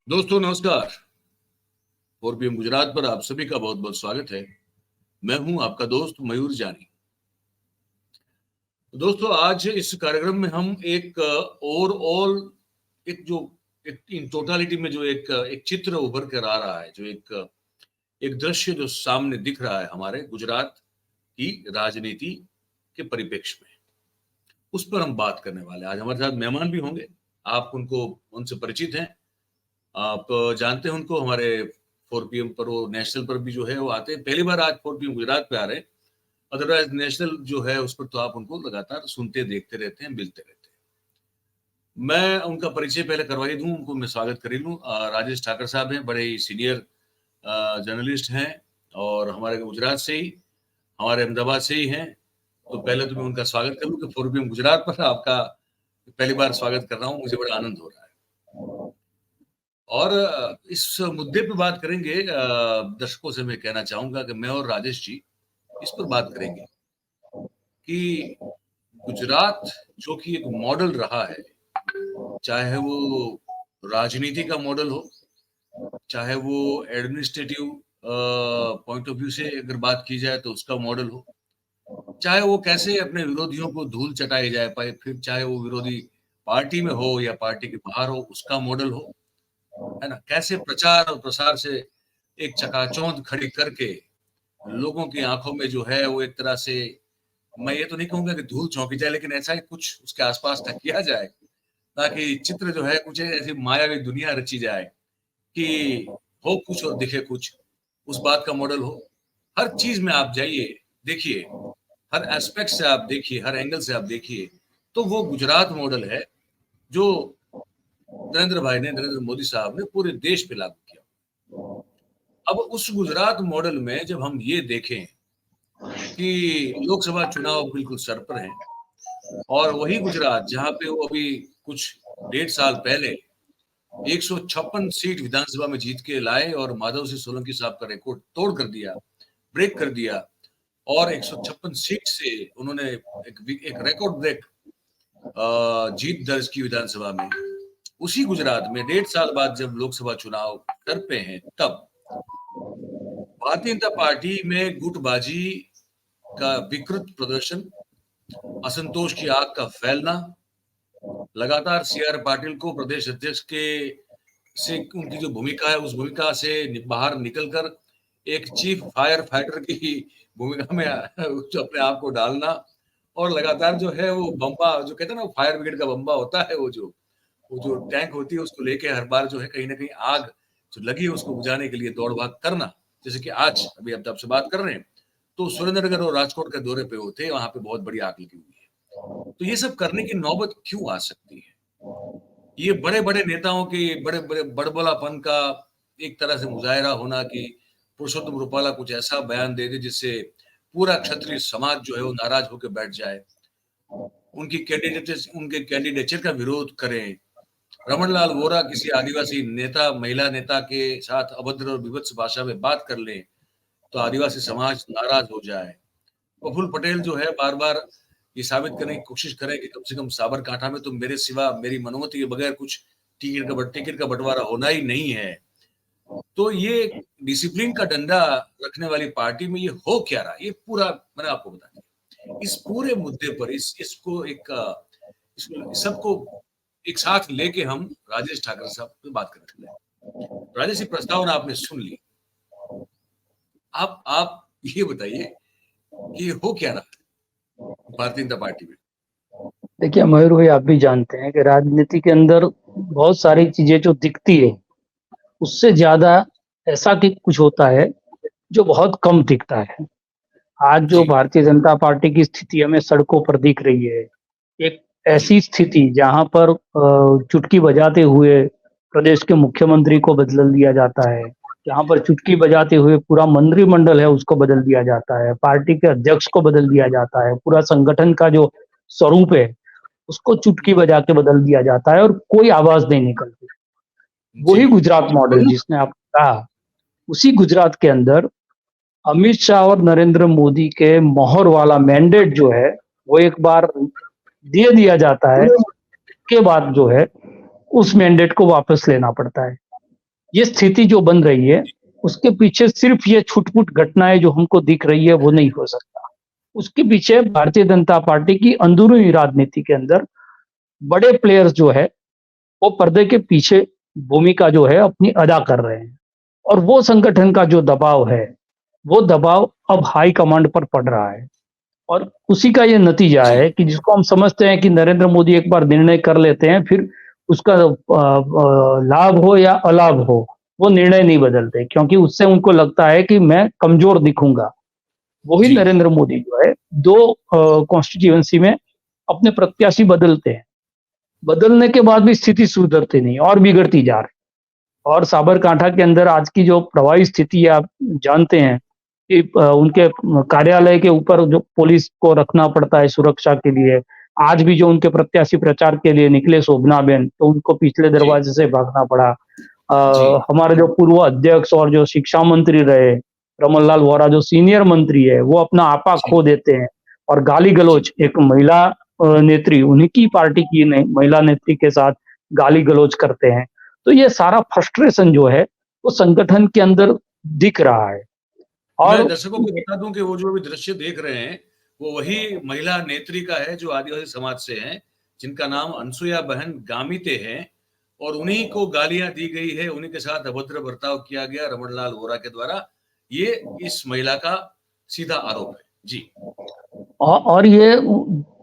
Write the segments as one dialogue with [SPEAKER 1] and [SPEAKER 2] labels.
[SPEAKER 1] दोस्तों नमस्कार। 4 PM गुजरात पर आप सभी का बहुत बहुत स्वागत है। मैं हूं आपका दोस्त मयूर जानी। दोस्तों आज इस कार्यक्रम में हम एक ओवरऑल एक जो एक इन टोटालिटी में जो एक चित्र उभर कर आ रहा है, जो एक दृश्य जो सामने दिख रहा है हमारे गुजरात की राजनीति के परिप्रेक्ष्य में, उस पर हम बात करने वाले हैं। आज हमारे साथ मेहमान भी होंगे। आप उनसे परिचित हैं, आप जानते हैं उनको। हमारे 4 PM पर, वो नेशनल पर भी जो है वो आते हैं। पहली बार आज 4 PM गुजरात पे आ रहे हैं। अदरवाइज नेशनल जो है उस पर तो आप उनको लगातार सुनते देखते रहते हैं, मिलते रहते हैं। मैं उनका परिचय पहले करवा ही दूं, उनको मैं स्वागत कर ही लूं। राजेश ठाकर साहब हैं, बड़े ही सीनियर जर्नलिस्ट हैं और हमारे गुजरात से ही, हमारे अहमदाबाद से ही हैं। तो पहले तो मैं उनका स्वागत कर लूं कि 4 PM गुजरात पर आपका पहली बार स्वागत कर रहा हूं। मुझे बड़ा आनंद हो रहा है। और इस मुद्दे पे बात करेंगे। दर्शकों से मैं कहना चाहूंगा कि मैं और राजेश जी इस पर बात करेंगे कि गुजरात जो कि एक मॉडल रहा है, चाहे वो राजनीति का मॉडल हो, चाहे वो एडमिनिस्ट्रेटिव पॉइंट ऑफ व्यू से अगर बात की जाए तो उसका मॉडल हो, चाहे वो कैसे अपने विरोधियों को धूल चटाई जाए पाए, फिर चाहे वो विरोधी पार्टी में हो या पार्टी के बाहर हो, उसका मॉडल हो, है ना। कैसे प्रचार और प्रसार से एक चकाचौंध खड़ी करके लोगों की आंखों में जो है वो एक तरह से, मैं ये तो नहीं कहूंगा कि धूल झोंकी जाए, लेकिन ऐसा ही कुछ उसके आसपास तक किया जाए ताकि चित्र जो है कुछ ऐसी मायावी दुनिया रची जाए कि हो कुछ और दिखे कुछ, उस बात का मॉडल हो। हर चीज में आप जाइए, देखिए, हर एस्पेक्ट से आप देखिए, हर एंगल से आप देखिए, तो वो गुजरात मॉडल है जो नरेंद्र मोदी साहब ने पूरे देश पे लागू किया। अब उस गुजरात मॉडल में जब हम ये देखें कि लोकसभा चुनाव बिल्कुल सर पर है और वही गुजरात जहां पे वो अभी कुछ 1.5 साल पहले 156 सीट विधानसभा में जीत के लाए और माधव सिंह सोलंकी साहब का रिकॉर्ड तोड़ कर दिया, ब्रेक कर दिया, और 156 सीट से उन्होंने एक रिकॉर्ड ब्रेक जीत दर्ज की विधानसभा में। उसी गुजरात में 1.5 साल बाद जब लोकसभा चुनाव सर पे हैं, तब भारतीय जनता पार्टी में गुटबाजी का विकृत प्रदर्शन, असंतोष की आग का फैलना, लगातार CR पाटिल को प्रदेश अध्यक्ष के से उनकी जो भूमिका है उस भूमिका से बाहर निकलकर एक चीफ फायर फाइटर की भूमिका में जो अपने आप को डालना, और लगातार जो है वो बम्बा, जो कहते हैं ना फायर ब्रिगेड का बम्बा होता है, वो जो टैंक होती है उसको लेके हर बार जो है कहीं ना कहीं आग जो लगी है उसको बुझाने के लिए दौड़ भाग करना। जैसे कि आज अभी अब आपसे बात कर रहे हैं तो सुरेंद्रनगर और राजकोट के दौरे पे होते, वहां पे बहुत बड़ी आग लगी हुई है। तो ये सब करने की नौबत क्यों आ सकती है? ये बड़े बड़े नेताओं के बड़े बड़े बड़बड़ापन का एक तरह से मुजाहरा होना कि पुरुषोत्तम रूपाला कुछ ऐसा बयान दे दे जिससे पूरा क्षत्रिय समाज जो है वो नाराज होकर बैठ जाए, उनके कैंडिडेचर का विरोध करें, रमन लाल वोरा किसी आदिवासी नेता, महिला नेता के साथ अभद्र और विभत्स भाषा में बात कर ले तो आदिवासी समाज नाराज हो जाए। प्रफुल्ल पटेल जो है बार बार ये साबित करने की कोशिश करें कि कम से कम साबरकांठा में तो मेरे सिवा, मेरी मनोमति के बगैर कुछ टिकट का बंटवारा होना ही नहीं है। तो ये डिसिप्लिन का डंडा रखने वाली पार्टी में ये हो क्या रहा, ये पूरा मैंने आपको बता दिया। इस पूरे मुद्दे पर सबको एक साथ लेके हम राजेश ठाकर साहब से बात करने लगे। राजेश, ये प्रस्तावना आपने सुन ली, आप ये बताइए कि हो क्या रहा भारतीय जनता पार्टी में।
[SPEAKER 2] देखिए मयूर भाई, आप भी जानते हैं कि राजनीति के अंदर बहुत सारी चीजें जो दिखती है उससे ज्यादा ऐसा कि कुछ होता है जो बहुत कम दिखता है। आज जो
[SPEAKER 1] जी
[SPEAKER 2] भारतीय जनता पार्टी की स्थिति हमें सड़कों पर दिख रही है, एक
[SPEAKER 1] जी
[SPEAKER 2] ऐसी स्थिति जहां पर चुटकी बजाते हुए प्रदेश के मुख्यमंत्री को बदल दिया जाता है, जहां पर चुटकी बजाते हुए पूरा मंत्रिमंडल है उसको बदल दिया जाता है, पार्टी के अध्यक्ष को बदल दिया जाता है, पूरा संगठन का जो स्वरूप है उसको चुटकी बजा के बदल दिया जाता है और कोई आवाज नहीं निकलती।
[SPEAKER 1] जी
[SPEAKER 2] वही गुजरात मॉडल जिसने आप कहा, उसी गुजरात के अंदर अमित शाह और नरेंद्र मोदी के मोहर वाला मैंडेट जो है वो एक बार दे दिया जाता है, के बाद जो है उस मैंडेट को वापस लेना पड़ता है। ये स्थिति जो बन रही है, उसके पीछे सिर्फ ये छुट-पुट घटनाएँ जो हमको दिख रही है, वो नहीं हो सकता। उसके पीछे भारतीय जनता पार्टी की अंदरूनी राजनीति के अंदर बड़े प्लेयर्स जो है, वो पर्दे के पीछे भूमिका जो है अपनी अदा कर रहे हैं। और वो संगठन का जो दबाव है, वो दबाव अब हाई कमांड पर पड़ रहा है। और उसी का ये नतीजा
[SPEAKER 1] जी,
[SPEAKER 2] है कि जिसको हम समझते हैं कि नरेंद्र मोदी एक बार निर्णय कर लेते हैं, फिर उसका लाभ हो या अलाभ हो, वो निर्णय नहीं बदलते क्योंकि उससे उनको लगता है कि मैं कमज़ोर दिखूँगा। वही
[SPEAKER 1] जी, जी,
[SPEAKER 2] नरेंद्र मोदी जो है 2 कॉन्स्टिट्यूएंसी में अपने प्रत्याशी बदलते हैं। बदलने के बाद भी स्थिति सुधरती नहीं और बिगड़ती जा रही। और साबरकांठा के अंदर आज की जो प्रवाही स्थिति है आप जानते हैं कि उनके कार्यालय के ऊपर जो पुलिस को रखना पड़ता है सुरक्षा के लिए। आज भी जो उनके प्रत्याशी प्रचार के लिए निकले शोभनाबेन, तो उनको पिछले
[SPEAKER 1] जी,
[SPEAKER 2] दरवाजे से भागना पड़ा।
[SPEAKER 1] जी,
[SPEAKER 2] हमारे जो पूर्व अध्यक्ष और जो शिक्षा मंत्री रहे, रमन लाल वोरा जो सीनियर मंत्री है, वो अपना आपा
[SPEAKER 1] जी,
[SPEAKER 2] खो देते हैं और
[SPEAKER 1] जी,
[SPEAKER 2] गाली-गलौच एक महिला नेत्री, उन्हीं की पार्टी की ने महिला नेत्री के साथ गाली-गलौच करते हैं। तो ये सारा फ्रस्ट्रेशन जो है, वो संगठन के अंदर दिख रहा है।
[SPEAKER 1] मैं
[SPEAKER 2] और
[SPEAKER 1] दर्शकों को बता दूं कि वो जो अभी दृश्य देख रहे हैं, वो वही महिला नेत्री का है जो आदिवासी समाज से हैं, जिनका नाम अनसुया बहन गामिते है और उन्हीं को गालियां दी गई है, उन्हीं के साथ अभद्र बर्ताव किया गया रमनलाल वोरा के द्वारा। ये इस महिला का सीधा आरोप है। जी,
[SPEAKER 2] और ये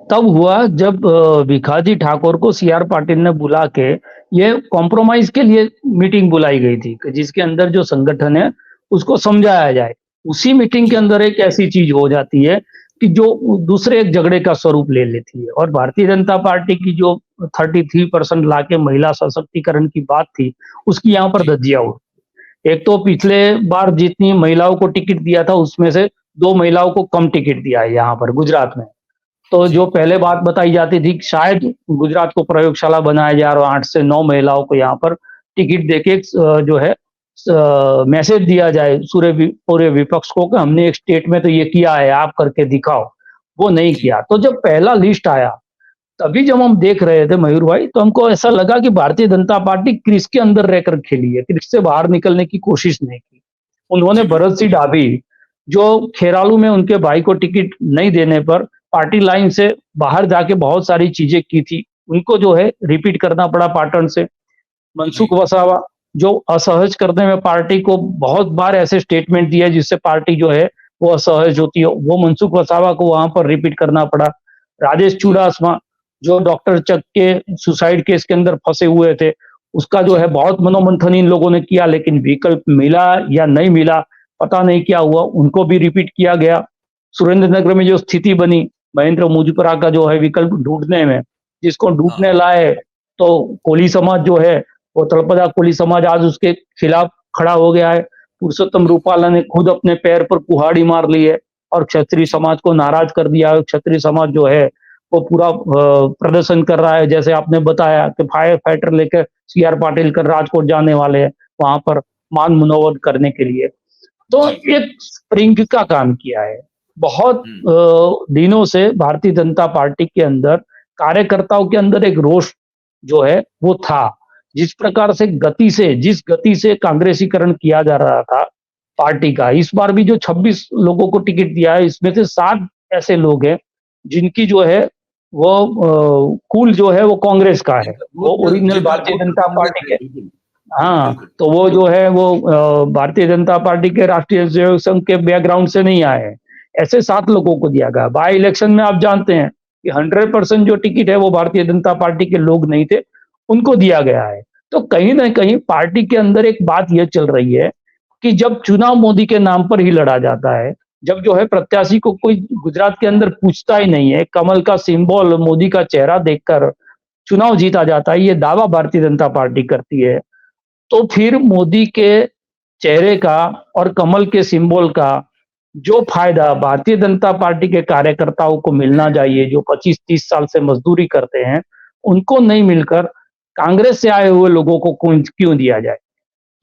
[SPEAKER 2] तब हुआ जब भिखाजी ठाकुर को सी आर पाटिल ने बुला के ये कॉम्प्रोमाइज के लिए मीटिंग बुलाई गई थी कि जिसके अंदर जो संगठन है उसको समझाया जाए। उसी मीटिंग के
[SPEAKER 1] जी,
[SPEAKER 2] अंदर एक ऐसी चीज हो जाती है कि जो दूसरे एक झगड़े का स्वरूप ले लेती है और भारतीय जनता पार्टी की जो 33% लाके महिला सशक्तिकरण की बात थी, उसकी यहाँ पर
[SPEAKER 1] जी,
[SPEAKER 2] धज्जियां उड़ी। एक तो पिछले बार जितनी महिलाओं को टिकट दिया था उसमें से 2 महिलाओं को कम टिकट दिया है यहाँ पर गुजरात में। तो जो
[SPEAKER 1] जी,
[SPEAKER 2] पहले बात बताई जाती थी कि शायद गुजरात को प्रयोगशाला बनाया जा रहा है और 8 से 9 महिलाओं को यहाँ पर टिकट देके जो है मैसेज दिया जाए पूरे विपक्ष को कि हमने एक स्टेट में तो ये किया है, आप करके दिखाओ। वो नहीं
[SPEAKER 1] जी,
[SPEAKER 2] किया। तो जब पहला लिस्ट आया, तभी जब हम देख रहे थे मयूर भाई, तो हमको ऐसा लगा कि भारतीय जनता पार्टी क्रीज के अंदर रहकर खेली है, क्रीज से बाहर निकलने की कोशिश नहीं की। उन्होंने
[SPEAKER 1] जी,
[SPEAKER 2] भरत
[SPEAKER 1] बिल्कुल।
[SPEAKER 2] सिंह डाभी, जो खेरालू में उनके भाई को टिकट नहीं देने पर पार्टी लाइन से बाहर जाके बहुत सारी चीजें की थी, उनको जो है रिपीट करना पड़ा पाटन से।
[SPEAKER 1] जी,
[SPEAKER 2] मनसुख वसावा जो असहज करने में पार्टी को बहुत बार ऐसे स्टेटमेंट दिए जिससे पार्टी जो है वो असहज होती है, वो मनसुख वसावा को वहां पर रिपीट करना पड़ा। राजेश
[SPEAKER 1] जी,
[SPEAKER 2] चुडासमा जो डॉक्टर चक के सुसाइड केस के अंदर फंसे हुए थे, उसका जो
[SPEAKER 1] जी,
[SPEAKER 2] है बहुत मनोमंथन इन लोगों ने किया लेकिन विकल्प मिला या नहीं मिला, पता नहीं क्या हुआ, उनको भी रिपीट किया गया। सुरेंद्र नगर में जो स्थिति बनी, महेंद्र मुजपरा का जो है विकल्प ढूंढने में, जिसको ढूंढने
[SPEAKER 1] हाँ,
[SPEAKER 2] लाए, तो कोली समाज जो है वो तलपदा कोली समाज आज उसके खिलाफ खड़ा हो गया है। पुरुषोत्तम
[SPEAKER 1] बिल्कुल।
[SPEAKER 2] रूपाला ने खुद अपने पैर पर कुल्हाड़ी मार ली है और क्षत्रिय
[SPEAKER 1] जी,
[SPEAKER 2] समाज को नाराज कर दिया है। क्षत्रिय समाज जो है वो पूरा प्रदर्शन कर रहा है, जैसे आपने बताया कि फायर फाइटर लेकर सी आर पाटिल कर राजकोट जाने वाले हैं वहां पर मान मनोवत करने के लिए। तो
[SPEAKER 1] जी,
[SPEAKER 2] एक स्प्रिंग का काम किया है। बहुत
[SPEAKER 1] हुँ,
[SPEAKER 2] दिनों से भारतीय जनता पार्टी के अंदर कार्यकर्ताओं के अंदर एक रोष जो है वो था। जिस प्रकार से जिस गति से कांग्रेसीकरण किया जा रहा था पार्टी का, इस बार भी जो 26 लोगों को टिकट दिया है, इसमें से 7 ऐसे लोग हैं जिनकी जो है वो कुल जो है वो कांग्रेस का है।
[SPEAKER 1] जिनका
[SPEAKER 2] वो
[SPEAKER 1] गोत्र
[SPEAKER 2] ओरिजिनल
[SPEAKER 1] जिनका
[SPEAKER 2] भारतीय
[SPEAKER 1] गोत्र
[SPEAKER 2] जनता
[SPEAKER 1] कांग्रेस
[SPEAKER 2] पार्टी
[SPEAKER 1] है,
[SPEAKER 2] के।
[SPEAKER 1] बिल्कुल,
[SPEAKER 2] हाँ,
[SPEAKER 1] बिल्कुल।
[SPEAKER 2] तो वो जो है वो भारतीय जनता पार्टी के राष्ट्रीय स्वयं संघ के बैकग्राउंड से नहीं आए हैं। ऐसे 7 लोगों को दिया गया। बाय इलेक्शन में आप जानते हैं कि 100% जो टिकट है वो भारतीय जनता पार्टी के लोग नहीं थे, उनको दिया गया है। तो कहीं न कहीं पार्टी के अंदर एक बात ये चल रही है कि जब चुनाव मोदी के नाम पर ही लड़ा जाता है, जब जो है प्रत्याशी को कोई गुजरात के अंदर पूछता ही नहीं है, कमल का सिंबल मोदी का चेहरा देखकर चुनाव जीता जाता है, ये दावा भारतीय जनता पार्टी करती है। तो फिर मोदी के चेहरे का और कमल के सिंबल का जो फायदा भारतीय जनता पार्टी के कार्यकर्ताओं को मिलना चाहिए, जो 25-30 साल से मजदूरी करते हैं, उनको नहीं मिलकर कांग्रेस से आए हुए लोगों को क्यों दिया जाए?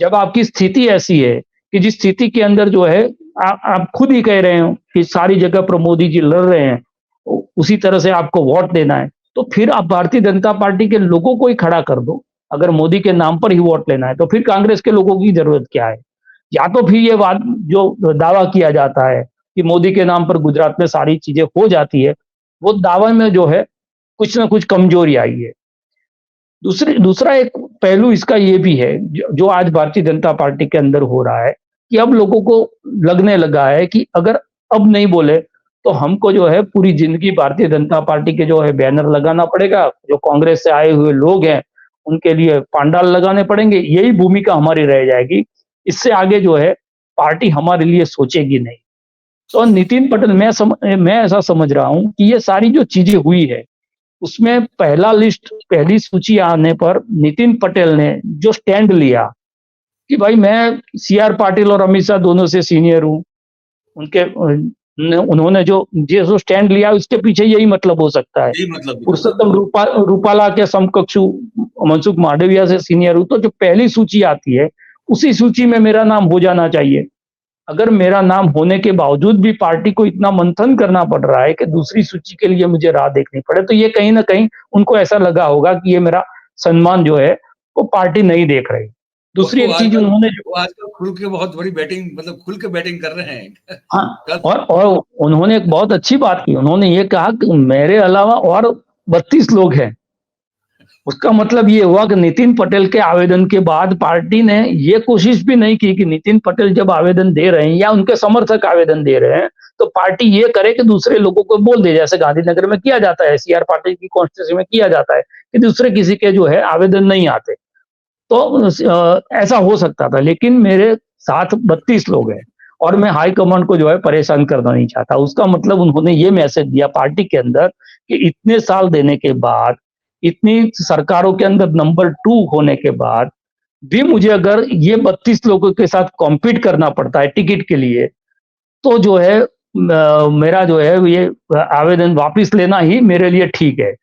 [SPEAKER 2] जब आपकी स्थिति ऐसी है कि जिस स्थिति के अंदर जो है आप खुद ही कह रहे हो कि सारी जगह पर मोदी जी लड़ रहे हैं, उसी तरह से आपको वोट देना है, तो फिर आप भारतीय जनता पार्टी के लोगों को ही खड़ा कर दो। अगर मोदी के नाम पर ही वोट लेना है तो फिर कांग्रेस के लोगों की जरूरत क्या है? या तो फिर ये बात जो दावा किया जाता है कि मोदी के नाम पर गुजरात में सारी चीजें हो जाती है, वो दावे में जो है कुछ ना कुछ कमजोरी आई है। दूसरा एक पहलू इसका ये भी है जो आज भारतीय जनता पार्टी के अंदर हो रहा है कि अब लोगों को लगने लगा है कि अगर अब नहीं बोले तो हमको जो है पूरी जिंदगी भारतीय जनता पार्टी के जो है बैनर लगाना पड़ेगा, जो कांग्रेस से आए हुए लोग हैं उनके लिए पांडाल लगाने पड़ेंगे, यही भूमिका हमारी रह जाएगी। इससे आगे जो है पार्टी हमारे लिए सोचेगी नहीं। तो नितिन पटेल मैं ऐसा समझ रहा हूँ कि ये सारी जो चीजें हुई है उसमें पहली सूची आने पर नितिन पटेल ने जो स्टैंड लिया कि भाई मैं सीआर पाटिल और अमित शाह दोनों से सीनियर हूं, उनके उन्होंने जो स्टैंड लिया उसके पीछे यही मतलब हो सकता है।
[SPEAKER 1] यही मतलब
[SPEAKER 2] पुरुषोत्तम रूपाला के समकक्षु मनसुख मांडविया से सीनियर हूं, तो जो पहली सूची आती है उसी सूची में मेरा नाम हो जाना चाहिए। अगर मेरा नाम होने के बावजूद भी पार्टी को इतना मंथन करना पड़ रहा है कि दूसरी सूची के लिए मुझे राह देखनी पड़े, तो ये कहीं ना कहीं उनको ऐसा लगा होगा कि ये मेरा सम्मान जो है वो पार्टी नहीं देख रही। दूसरी एक चीज उन्होंने
[SPEAKER 1] वो आजकल खुल के बहुत बड़ी बैटिंग, मतलब खुल के बैटिंग कर रहे हैं।
[SPEAKER 2] हाँ, और उन्होंने एक बहुत अच्छी बात की, उन्होंने ये कहा कि मेरे अलावा और 32 लोग हैं। उसका मतलब ये हुआ कि नितिन पटेल के आवेदन के बाद पार्टी ने ये कोशिश भी नहीं की कि नितिन पटेल जब आवेदन दे रहे हैं या उनके समर्थक आवेदन दे रहे हैं तो पार्टी ये करे कि दूसरे लोगों को बोल दे, जैसे गांधीनगर में किया जाता है, सीआर पाटिल की कॉन्स्टिट्यूंसी में किया जाता है कि दूसरे किसी के जो है आवेदन नहीं आते। तो ऐसा हो सकता था, लेकिन मेरे साथ 32 लोग हैं और मैं हाईकमांड को जो है परेशान करना नहीं चाहता। उसका मतलब उन्होंने ये मैसेज दिया पार्टी के अंदर कि इतने साल देने के बाद, इतनी सरकारों के अंदर नंबर 2 होने के बाद भी मुझे अगर ये 32 लोगों के साथ कॉम्पीट करना पड़ता है टिकट के लिए, तो जो है मेरा जो है ये आवेदन वापस लेना ही मेरे लिए ठीक है।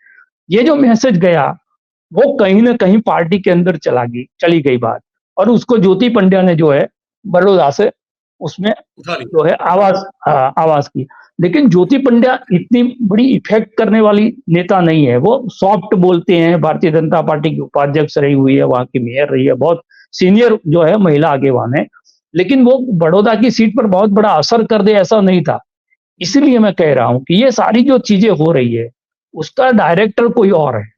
[SPEAKER 2] ये जो मैसेज गया वो कहीं न कहीं पार्टी के अंदर चली गई बात, और उसको ज्योति पंड्या ने जो है बड़ौदा से उसमें
[SPEAKER 1] उठा ली।
[SPEAKER 2] जो है आवाज की। लेकिन ज्योति पंड्या इतनी बड़ी इफेक्ट करने वाली नेता नहीं है, वो सॉफ्ट बोलते हैं, भारतीय जनता पार्टी की उपाध्यक्ष रही हुई है, वहां की मेयर रही है, बहुत सीनियर जो है महिला आगेवान है, लेकिन वो बड़ौदा की सीट पर बहुत बड़ा असर कर दे ऐसा नहीं था। इसलिए मैं कह रहा हूं कि ये सारी जो चीजें हो रही है उसका डायरेक्टर कोई और है,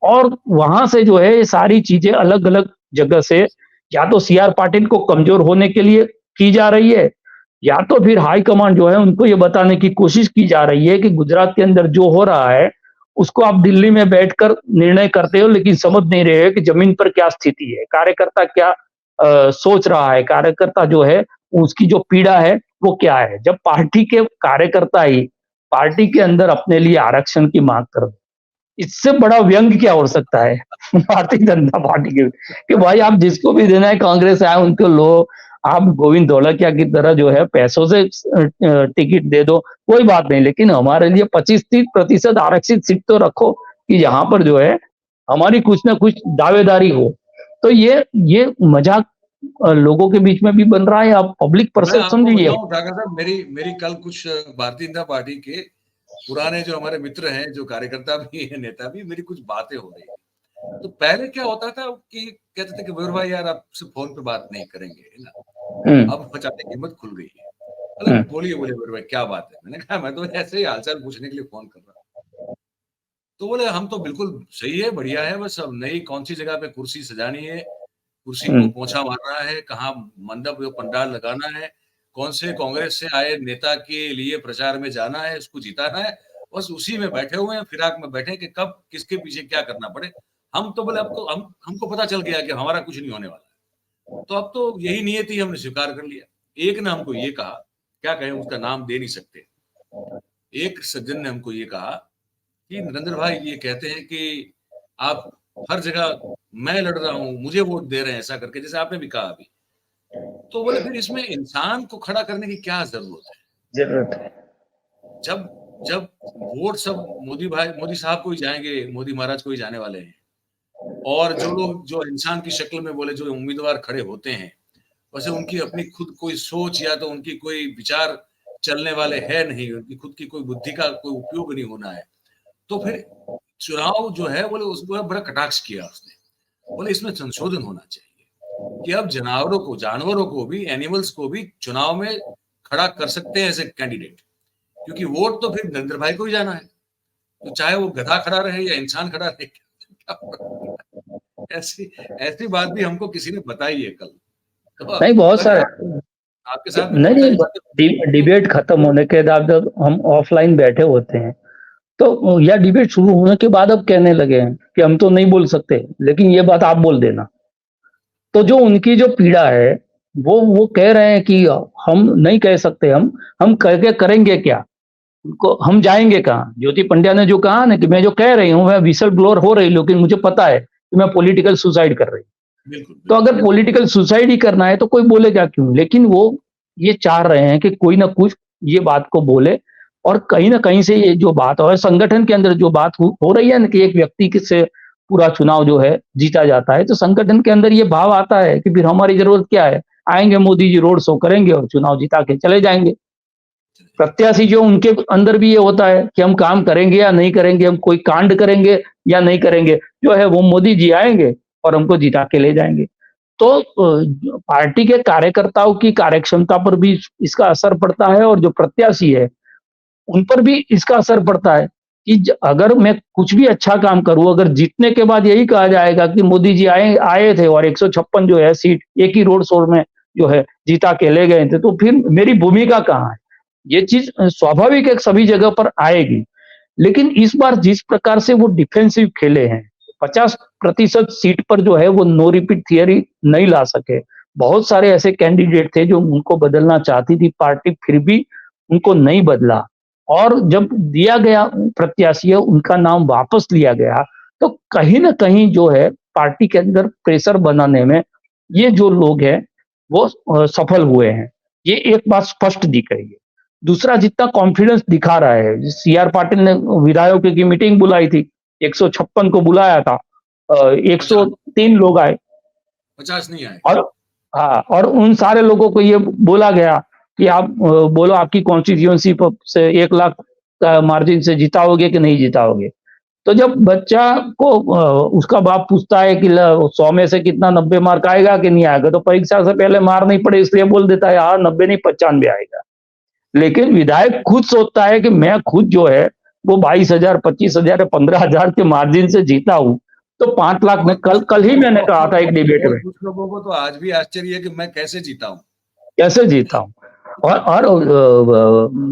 [SPEAKER 2] और वहां से जो है ये सारी चीजें अलग अलग जगह से या तो सीआर पाटिल को कमजोर होने के लिए की जा रही है, या तो फिर हाई कमांड जो है उनको ये बताने की कोशिश की जा रही है कि गुजरात के अंदर जो हो रहा है उसको आप दिल्ली में बैठकर निर्णय करते हो, लेकिन समझ नहीं रहे हो कि जमीन पर क्या स्थिति है, कार्यकर्ता क्या सोच रहा है, कार्यकर्ता जो है उसकी जो पीड़ा है वो क्या है। जब पार्टी के कार्यकर्ता ही पार्टी के अंदर अपने लिए आरक्षण की मांग कर रहे, इससे बड़ा व्यंग क्या हो सकता है भारतीय जनता पार्टी के कि भाई आप जिसको भी देना है कांग्रेस आए उनको लो, आप गोविंद धोलकिया की तरह जो है पैसों से टिकट दे दो, कोई बात नहीं, लेकिन हमारे लिए 25-30% आरक्षित सीट तो रखो कि यहाँ पर जो है हमारी कुछ ना कुछ दावेदारी हो। तो ये मजाक लोगों के बीच में भी बन रहा है, अब पब्लिक
[SPEAKER 1] मैं
[SPEAKER 2] परसेप्शन
[SPEAKER 1] आपको
[SPEAKER 2] भी है।
[SPEAKER 1] बताऊं ठाकर साहब, मेरी मेरी कल कुछ भारतीय जनता पार्टी के पुराने जो हमारे मित्र हैं, जो कार्यकर्ता भी है, नेता भी, मेरी कुछ बातें हो रही है। तो पहले क्या होता था कि कहते थे कि मयूर भाई यार आपसे फोन पे बात नहीं करेंगे, है ना। अब बचाने की हिम्मत खुल गई है। मतलब बोलिए बोले मयूर भाई क्या बात है। मैंने कहा मैं तो ऐसे ही हालचाल पूछने के लिए फोन कर रहा हूँ। तो बोले हम तो बिल्कुल सही है, बढ़िया है, बस अब नई कौन सी जगह पे कुर्सी सजानी है, कुर्सी को पोंछा मारना है, कहाँ मंडप या पंडाल लगाना है, कौन से कांग्रेस से आए नेता के लिए प्रचार में जाना है, उसको जिताना है, बस उसी में बैठे हुए हैं, फिराक में बैठे कि कब किसके पीछे क्या करना पड़े। हम तो बोले अब तो हमको पता चल गया कि हमारा कुछ नहीं होने वाला है, तो अब तो यही नियति हमने स्वीकार कर लिया। एक ने हमको ये कहा, क्या कहें, उसका नाम दे नहीं सकते, एक सज्जन ने हमको ये कहा कि नरेंद्र भाई ये कहते हैं कि आप हर जगह मैं लड़ रहा हूं, मुझे वोट दे रहे हैं, ऐसा करके, जैसे आपने भी कहा अभी। तो बोले फिर इसमें इंसान को खड़ा करने की क्या जरूरत है।
[SPEAKER 2] जरूरत है।
[SPEAKER 1] जब जब वोट सब मोदी साहब को ही जाएंगे, मोदी महाराज को ही जाने वाले हैं, और जो लोग जो इंसान की शक्ल में बोले जो उम्मीदवार खड़े होते हैं, वैसे उनकी अपनी खुद कोई सोच या तो उनकी कोई विचार चलने वाले है नहीं, उनकी खुद की कोई बुद्धि का कोई उपयोग नहीं होना है। तो फिर चुनाव जो है बोले उसको बड़ा कटाक्ष किया उसने। बोले इसमें संशोधन होना चाहिए कि अब जानवरों को भी, एनिमल्स को भी चुनाव में खड़ा कर सकते हैं एज ए कैंडिडेट, क्योंकि वोट तो फिर नरेंद्र भाई को ही जाना है, तो चाहे वो गधा खड़ा रहे या इंसान खड़ा रहे, ऐसी ऐसी बात भी हमको किसी ने बताई है कल। तो
[SPEAKER 2] नहीं, बहुत सारे
[SPEAKER 1] आपके साथ भी
[SPEAKER 2] नहीं
[SPEAKER 1] बहुत सारी
[SPEAKER 2] नहीं, डिबेट खत्म होने के बाद जब हम ऑफलाइन बैठे होते हैं तो या डिबेट शुरू होने के बाद अब कहने लगे हैं कि हम तो नहीं बोल सकते, लेकिन ये बात आप बोल देना। तो जो उनकी जो पीड़ा है वो कह रहे हैं कि हम नहीं कह सकते, हम कह के करेंगे क्या, उनको हम जाएंगे कहाँ। ज्योति पंड्या ने जो कहा ना कि मैं जो कह रही हूँ मैं विसल ब्लोअर हो रही, लेकिन मुझे पता है कि मैं पॉलिटिकल सुसाइड कर रही हूँ।
[SPEAKER 1] बिल्कुल,
[SPEAKER 2] तो अगर पॉलिटिकल सुसाइड ही करना है तो कोई बोलेगा क्यों, लेकिन वो ये चाह रहे हैं कि कोई ना कुछ ये बात को बोले, और कहीं ना कहीं से ये जो बात और संगठन के अंदर जो बात हो रही है ना कि एक व्यक्ति से पूरा चुनाव जो है जीता जाता है, तो संगठन के अंदर ये भाव आता है कि फिर हमारी जरूरत क्या है, आएंगे मोदी जी रोड शो करेंगे और चुनाव जिता के चले जाएंगे। प्रत्याशी जो उनके अंदर भी ये होता है कि हम काम करेंगे या नहीं करेंगे, हम कोई कांड करेंगे या नहीं करेंगे, जो है वो मोदी जी आएंगे और हमको जिता के ले जाएंगे। तो पार्टी के कार्यकर्ताओं की कार्यक्षमता पर भी इसका असर पड़ता है, और जो प्रत्याशी है उन पर भी इसका असर पड़ता है कि अगर मैं कुछ भी अच्छा काम करूं, अगर जीतने के बाद यही कहा जाएगा कि मोदी जी आए थे और 156 जो है सीट एक ही रोड शो में जो है जीता के ले गए थे, तो फिर मेरी भूमिका कहाँ है। ये चीज स्वाभाविक है, सभी जगह पर आएगी। लेकिन इस बार जिस प्रकार से वो डिफेंसिव खेले हैं, 50% सीट पर जो है वो नो रिपीट थियरी नहीं ला सके। बहुत सारे ऐसे कैंडिडेट थे जो उनको बदलना चाहती थी पार्टी, फिर भी उनको नहीं बदला, और जब दिया गया प्रत्याशी उनका नाम वापस लिया गया, तो कहीं ना कहीं जो है पार्टी के अंदर प्रेशर बनाने में ये जो लोग हैं वो सफल हुए हैं। ये एक बात स्पष्ट दिख रही है। दूसरा, जितना कॉन्फिडेंस दिखा रहा है, सीआर पाटिल ने विधायकों की मीटिंग बुलाई थी, 156 को बुलाया था, 103 लोग आए,
[SPEAKER 1] 50 नहीं आए।
[SPEAKER 2] और हाँ, और उन सारे लोगों को ये बोला गया कि आप बोलो आपकी कॉन्स्टिट्यूएंसी से 1 लाख का मार्जिन से जिताओगे कि नहीं जिताओगे। तो जब बच्चा को उसका बाप पूछता है कि 100 में से कितना 90 मार्क आएगा कि नहीं आएगा, तो परीक्षा से पहले मार नहीं पड़े इसलिए बोल देता है यार 90 नहीं 95 आएगा। लेकिन विधायक खुद सोचता है कि मैं खुद जो है वो 22,000, 25,000 या 15,000 के मार्जिन से जीता हूं, तो 5 लाख में कल ही मैंने कहा था एक डिबेट में,
[SPEAKER 1] कुछ लोगों को तो आज भी आश्चर्य है कि मैं कैसे जीता हूं,
[SPEAKER 2] कैसे जीता हूं। और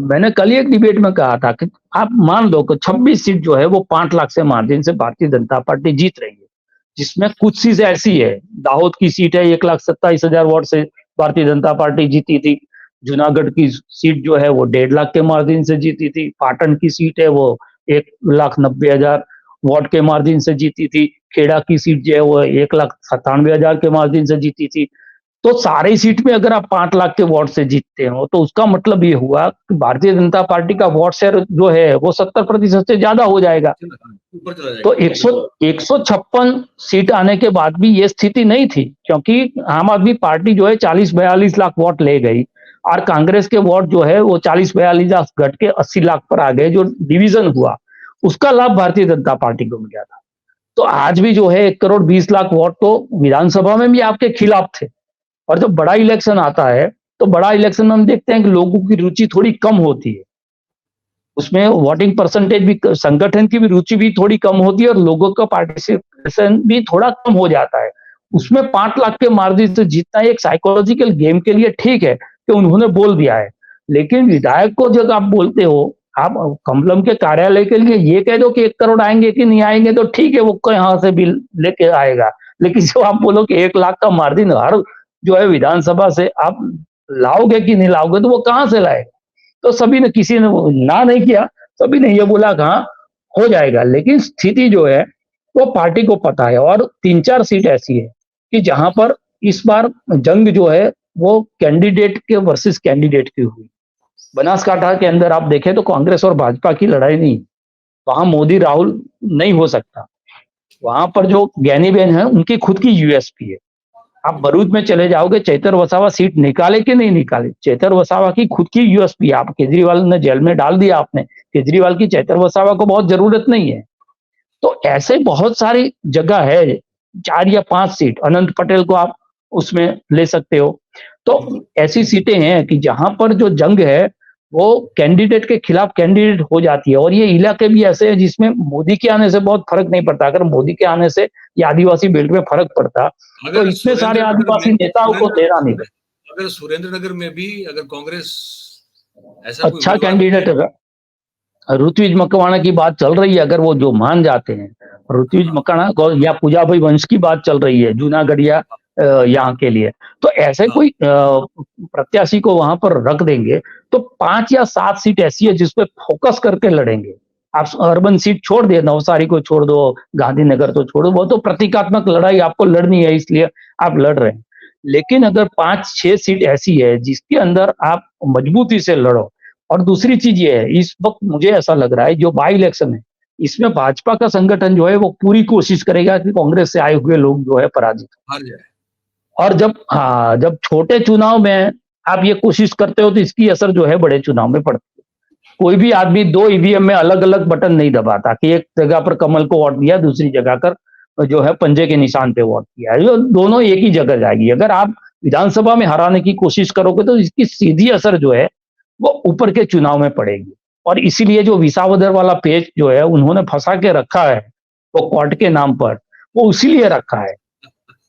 [SPEAKER 2] मैंने कल ही एक डिबेट में कहा था कि आप मान लो कि 26 सीट जो है वो 5 लाख से मार्जिन से भारतीय जनता पार्टी जीत रही है, जिसमें कुछ सीट ऐसी है, दाहोद की सीट है 1,27,000 वोट से भारतीय जनता पार्टी जीती थी, जूनागढ़ की सीट जो है वो 1.5 लाख के मार्जिन से जीती थी, पाटन की सीट है वो 1,90,000 वोट के मार्जिन से जीती थी, खेड़ा की सीट जो है वो 1,97,000 के मार्जिन से जीती थी। तो सारी सीट में अगर आप 5 लाख के वोट से जीतते हो, तो उसका मतलब ये हुआ कि भारतीय जनता पार्टी का वोट शेयर जो है वो 70% से ज्यादा हो जाएगा।
[SPEAKER 1] ऊपर चला जाएगा।
[SPEAKER 2] तो 156 सीट आने के बाद भी ये स्थिति नहीं थी, क्योंकि आम आदमी पार्टी जो है 40-42 लाख वोट ले गई, और कांग्रेस के वोट जो है वो 40-42 लाख घट के 80 लाख पर आ गए। जो डिवीजन हुआ उसका लाभ भारतीय जनता पार्टी को मिला था। तो आज भी जो है 1,20,00,000 वोट तो विधानसभा में भी आपके खिलाफ थे, और जब बड़ा इलेक्शन आता है तो बड़ा इलेक्शन में हम देखते हैं कि लोगों की रुचि थोड़ी कम होती है, उसमें वोटिंग परसेंटेज भी, संगठन की भी रुचि भी थोड़ी कम होती है, और लोगों का पार्टिसिपेशन भी थोड़ा कम हो जाता है। उसमें 5 लाख के मार्जिन से जीतना एक साइकोलॉजिकल गेम के लिए ठीक है कि उन्होंने बोल दिया है, लेकिन विधायक को जब आप बोलते हो, आप कमलम के कार्यालय के लिए ये कह दो कि 1 करोड़ आएंगे कि नहीं आएंगे, तो ठीक है वो यहाँ से बिल लेके आएगा, लेकिन जब आप बोलो कि 1 लाख का मार्जिन हर जो है विधानसभा से आप लाओगे कि नहीं लाओगे, तो वो कहां से लाएगा। तो सभी ने, किसी ने ना नहीं किया, सभी ने ये बोला कहाँ हो जाएगा। लेकिन स्थिति जो है वो पार्टी को पता है, और 3-4 सीट ऐसी है कि जहां पर इस बार जंग जो है वो कैंडिडेट के वर्सेस कैंडिडेट की हुई। बनासकांठा के अंदर आप देखें तो कांग्रेस और भाजपा की लड़ाई नहीं, वहां मोदी राहुल नहीं हो सकता। वहां पर जो ज्ञानीबेन है उनकी खुद की यूएसपी है। आप भरूच में चले जाओगे, चैतर वसावा सीट निकाले कि नहीं निकाले, चैतर वसावा की खुद की यूएसपी। आप केजरीवाल ने जेल में डाल दिया, आपने केजरीवाल की चैतर वसावा को बहुत जरूरत नहीं है। तो ऐसे बहुत सारी जगह है 4 या 5 सीट, अनंत पटेल को आप उसमें ले सकते हो। तो ऐसी सीटें हैं कि जहां पर जो जंग है वो कैंडिडेट के खिलाफ कैंडिडेट हो जाती है, और ये इलाके भी ऐसे हैं जिसमें मोदी के आने से बहुत फर्क नहीं पड़ता। अगर मोदी के आने से ये आदिवासी बेल्ट में फर्क पड़ता तो
[SPEAKER 1] अगर
[SPEAKER 2] इतने सारे आदिवासी नेताओं को देना नहीं पड़ता।
[SPEAKER 1] अगर सुरेंद्र नगर में भी अगर कांग्रेस ऐसा कोई
[SPEAKER 2] अच्छा
[SPEAKER 1] उम्मीदवार
[SPEAKER 2] कैंडिडेट ऋत्विज मकवाणा की बात चल रही है, अगर वो जो मान जाते हैं ऋत्विज मकवाणा को, या पूजाभाई वंश की बात चल रही है जूनागढ़ या यहाँ के लिए, तो ऐसे कोई प्रत्याशी को वहां पर रख देंगे तो 5 या 7 सीट ऐसी है जिसपे फोकस करके लड़ेंगे। आप अर्बन सीट छोड़ दे, नवसारी को छोड़ दो, गांधीनगर तो छोड़ दो, वो तो प्रतीकात्मक लड़ाई आपको लड़नी है इसलिए आप लड़ रहे हैं। लेकिन अगर 5-6 सीट ऐसी है जिसके अंदर आप मजबूती से लड़ो, और दूसरी चीज ये है, इस वक्त मुझे ऐसा लग रहा है जो बाई इलेक्शन है इसमें भाजपा का संगठन जो है वो पूरी कोशिश करेगा कि कांग्रेस से आए हुए लोग जो है पराजित।
[SPEAKER 1] हार जाए।
[SPEAKER 2] और जब छोटे चुनाव में आप ये कोशिश करते हो तो इसकी असर जो है बड़े चुनाव में पड़ती है। कोई भी आदमी 2 ईवीएम में अलग अलग बटन नहीं दबाता कि एक जगह पर कमल को वोट दिया, दूसरी जगह पर जो है पंजे के निशान पे वोट दिया, जो दोनों एक ही जगह जाएगी। अगर आप विधानसभा में हराने की कोशिश करोगे तो इसकी सीधी असर जो है वो ऊपर के चुनाव में पड़ेगी। और इसीलिए जो विसावदर वाला पेज जो है उन्होंने फंसा के रखा है वो कोर्ट के नाम पर, वो इसीलिए रखा है।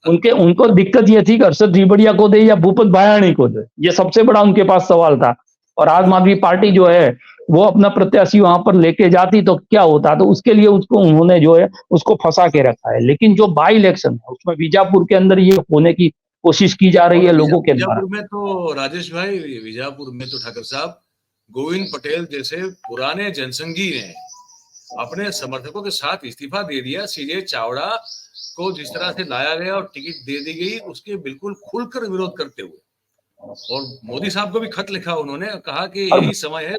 [SPEAKER 2] उनको दिक्कत ये थी कि हर्षद रिबड़िया को दे या भूपत भायाणी को दे, ये सबसे बड़ा उनके पास सवाल था। और आम आदमी पार्टी जो है वो अपना प्रत्याशी वहां पर लेके जाती तो क्या होता, तो उसके लिए उसको उन्होंने जो है उसको फंसा के रखा है। लेकिन जो बाई इलेक्शन है उसमें बीजापुर के अंदर ये होने की कोशिश की जा रही है लोगों के द्वारा।
[SPEAKER 1] बीजापुर में तो राजेश भाई, बीजापुर में तो ठाकर साहब गोविंद पटेल जैसे पुराने जनसंघी ने अपने समर्थकों के साथ इस्तीफा दे दिया। सीजे चावड़ा को जिस तरह से लाया गया और टिकट दे दी गई उसके बिल्कुल खुलकर विरोध करते हुए, और मोदी साहब को भी खत लिखा उन्होंने, कहा कि यही समय है।